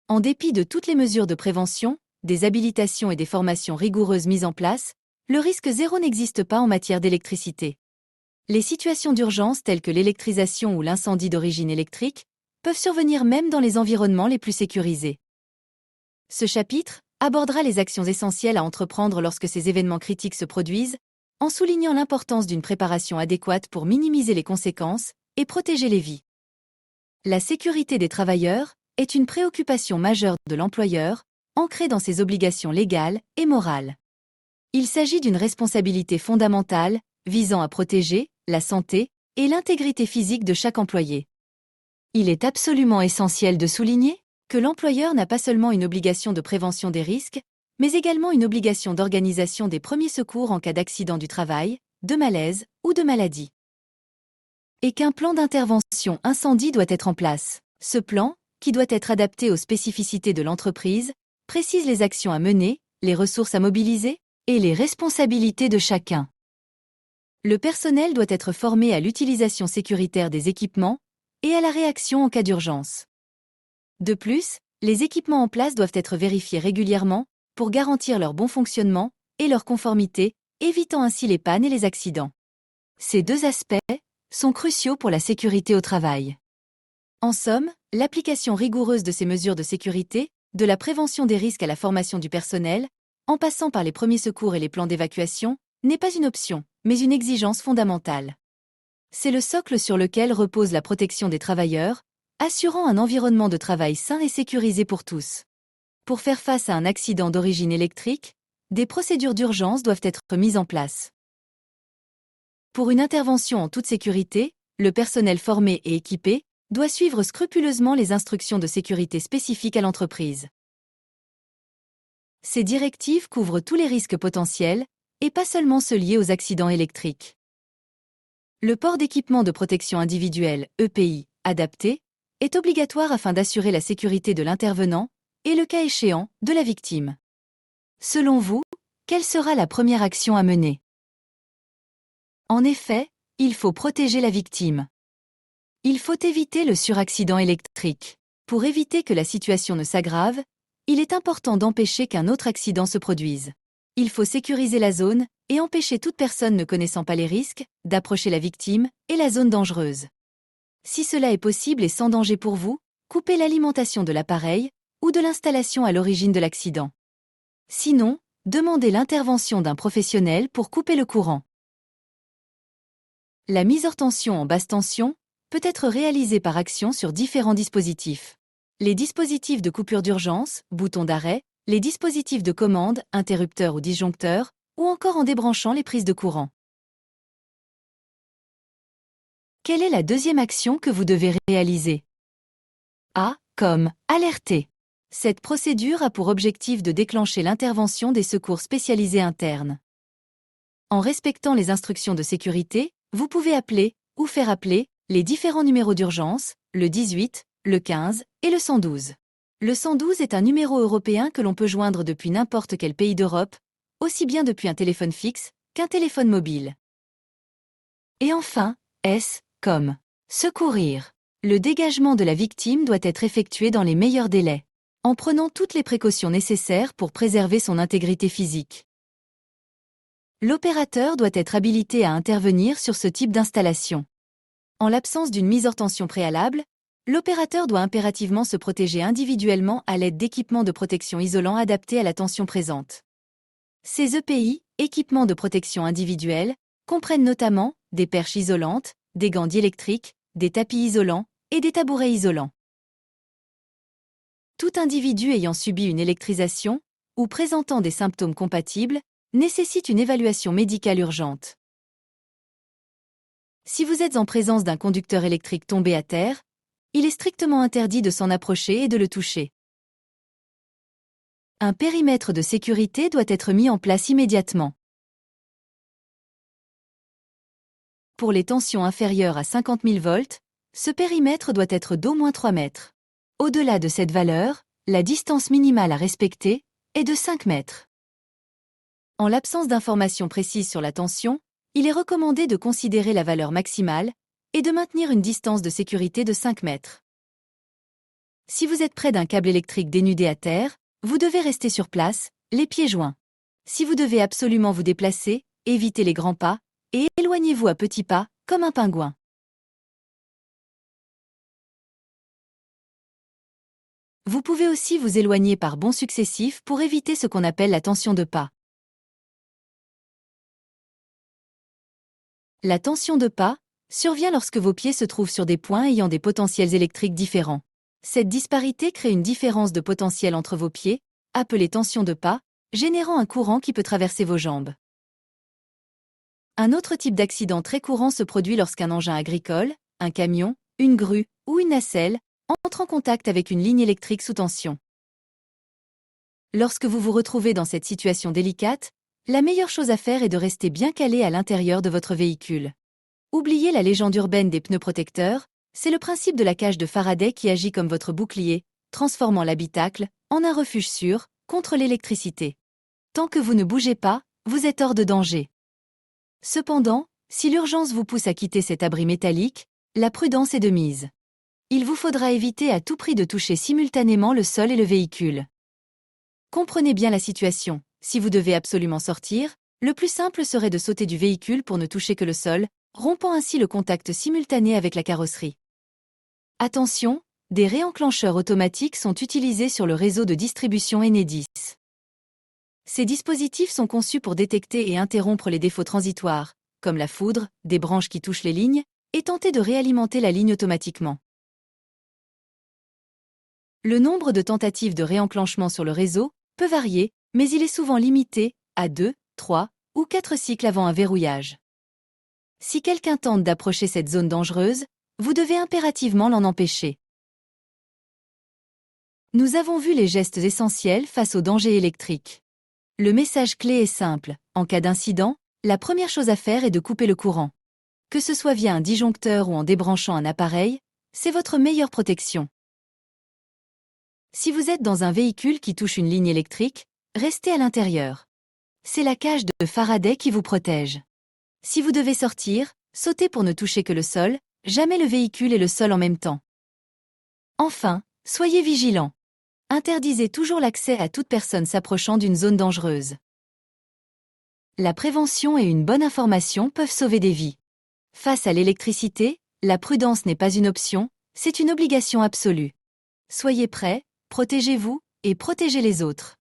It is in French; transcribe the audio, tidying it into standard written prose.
En dépit de toutes les mesures de prévention, des habilitations et des formations rigoureuses mises en place, le risque zéro n'existe pas en matière d'électricité. Les situations d'urgence telles que l'électrisation ou l'incendie d'origine électrique peuvent survenir même dans les environnements les plus sécurisés. Ce chapitre abordera les actions essentielles à entreprendre lorsque ces événements critiques se produisent, en soulignant l'importance d'une préparation adéquate pour minimiser les conséquences et protéger les vies. La sécurité des travailleurs est une préoccupation majeure de l'employeur, ancrée dans ses obligations légales et morales. Il s'agit d'une responsabilité fondamentale visant à protéger la santé et l'intégrité physique de chaque employé. Il est absolument essentiel de souligner que l'employeur n'a pas seulement une obligation de prévention des risques, mais également une obligation d'organisation des premiers secours en cas d'accident du travail, de malaise ou de maladie. Et qu'un plan d'intervention incendie doit être en place. Ce plan, qui doit être adapté aux spécificités de l'entreprise, précise les actions à mener, les ressources à mobiliser et les responsabilités de chacun. Le personnel doit être formé à l'utilisation sécuritaire des équipements et à la réaction en cas d'urgence. De plus, les équipements en place doivent être vérifiés régulièrement pour garantir leur bon fonctionnement et leur conformité, évitant ainsi les pannes et les accidents. Ces deux aspects sont cruciaux pour la sécurité au travail. En somme, l'application rigoureuse de ces mesures de sécurité, de la prévention des risques à la formation du personnel, en passant par les premiers secours et les plans d'évacuation, n'est pas une option, mais une exigence fondamentale. C'est le socle sur lequel repose la protection des travailleurs, assurant un environnement de travail sain et sécurisé pour tous. Pour faire face à un accident d'origine électrique, des procédures d'urgence doivent être mises en place. Pour une intervention en toute sécurité, le personnel formé et équipé doit suivre scrupuleusement les instructions de sécurité spécifiques à l'entreprise. Ces directives couvrent tous les risques potentiels, et pas seulement ceux liés aux accidents électriques. Le port d'équipements de protection individuelle, EPI, adaptés, est obligatoire afin d'assurer la sécurité de l'intervenant et, le cas échéant, de la victime. Selon vous, quelle sera la première action à mener? En effet, il faut protéger la victime. Il faut éviter le suraccident électrique. Pour éviter que la situation ne s'aggrave, il est important d'empêcher qu'un autre accident se produise. Il faut sécuriser la zone et empêcher toute personne ne connaissant pas les risques d'approcher la victime et la zone dangereuse. Si cela est possible et sans danger pour vous, coupez l'alimentation de l'appareil ou de l'installation à l'origine de l'accident. Sinon, demandez l'intervention d'un professionnel pour couper le courant. La mise hors tension en basse tension peut être réalisée par action sur différents dispositifs. Les dispositifs de coupure d'urgence, boutons d'arrêt, les dispositifs de commande, interrupteurs ou disjoncteurs, ou encore en débranchant les prises de courant. Quelle est la deuxième action que vous devez réaliser? A. Comme alerter. Cette procédure a pour objectif de déclencher l'intervention des secours spécialisés internes. En respectant les instructions de sécurité, vous pouvez appeler, ou faire appeler, les différents numéros d'urgence, le 18, le 15 et le 112. Le 112 est un numéro européen que l'on peut joindre depuis n'importe quel pays d'Europe, aussi bien depuis un téléphone fixe qu'un téléphone mobile. Et enfin, S, comme secourir. Le dégagement de la victime doit être effectué dans les meilleurs délais, en prenant toutes les précautions nécessaires pour préserver son intégrité physique. L'opérateur doit être habilité à intervenir sur ce type d'installation. En l'absence d'une mise hors tension préalable, l'opérateur doit impérativement se protéger individuellement à l'aide d'équipements de protection isolants adaptés à la tension présente. Ces EPI, équipements de protection individuelle, comprennent notamment des perches isolantes, des gants diélectriques, des tapis isolants et des tabourets isolants. Tout individu ayant subi une électrisation ou présentant des symptômes compatibles nécessite une évaluation médicale urgente. Si vous êtes en présence d'un conducteur électrique tombé à terre, il est strictement interdit de s'en approcher et de le toucher. Un périmètre de sécurité doit être mis en place immédiatement. Pour les tensions inférieures à 50 000 volts, ce périmètre doit être d'au moins 3 mètres. Au-delà de cette valeur, la distance minimale à respecter est de 5 mètres. En l'absence d'informations précises sur la tension, il est recommandé de considérer la valeur maximale et de maintenir une distance de sécurité de 5 mètres. Si vous êtes près d'un câble électrique dénudé à terre, vous devez rester sur place, les pieds joints. Si vous devez absolument vous déplacer, évitez les grands pas, et éloignez-vous à petits pas, comme un pingouin. Vous pouvez aussi vous éloigner par bonds successifs pour éviter ce qu'on appelle la tension de pas. La tension de pas survient lorsque vos pieds se trouvent sur des points ayant des potentiels électriques différents. Cette disparité crée une différence de potentiel entre vos pieds, appelée tension de pas, générant un courant qui peut traverser vos jambes. Un autre type d'accident très courant se produit lorsqu'un engin agricole, un camion, une grue ou une nacelle entre en contact avec une ligne électrique sous tension. Lorsque vous vous retrouvez dans cette situation délicate, la meilleure chose à faire est de rester bien calé à l'intérieur de votre véhicule. Oubliez la légende urbaine des pneus protecteurs, c'est le principe de la cage de Faraday qui agit comme votre bouclier, transformant l'habitacle en un refuge sûr contre l'électricité. Tant que vous ne bougez pas, vous êtes hors de danger. Cependant, si l'urgence vous pousse à quitter cet abri métallique, la prudence est de mise. Il vous faudra éviter à tout prix de toucher simultanément le sol et le véhicule. Comprenez bien la situation. Si vous devez absolument sortir, le plus simple serait de sauter du véhicule pour ne toucher que le sol, rompant ainsi le contact simultané avec la carrosserie. Attention, des réenclencheurs automatiques sont utilisés sur le réseau de distribution Enedis. Ces dispositifs sont conçus pour détecter et interrompre les défauts transitoires, comme la foudre, des branches qui touchent les lignes, et tenter de réalimenter la ligne automatiquement. Le nombre de tentatives de réenclenchement sur le réseau peut varier, mais il est souvent limité à 2, 3 ou 4 cycles avant un verrouillage. Si quelqu'un tente d'approcher cette zone dangereuse, vous devez impérativement l'en empêcher. Nous avons vu les gestes essentiels face aux dangers électriques. Le message clé est simple, en cas d'incident, la première chose à faire est de couper le courant. Que ce soit via un disjoncteur ou en débranchant un appareil, c'est votre meilleure protection. Si vous êtes dans un véhicule qui touche une ligne électrique, restez à l'intérieur. C'est la cage de Faraday qui vous protège. Si vous devez sortir, sautez pour ne toucher que le sol, jamais le véhicule et le sol en même temps. Enfin, soyez vigilants. Interdisez toujours l'accès à toute personne s'approchant d'une zone dangereuse. La prévention et une bonne information peuvent sauver des vies. Face à l'électricité, la prudence n'est pas une option, c'est une obligation absolue. Soyez prêts, protégez-vous et protégez les autres.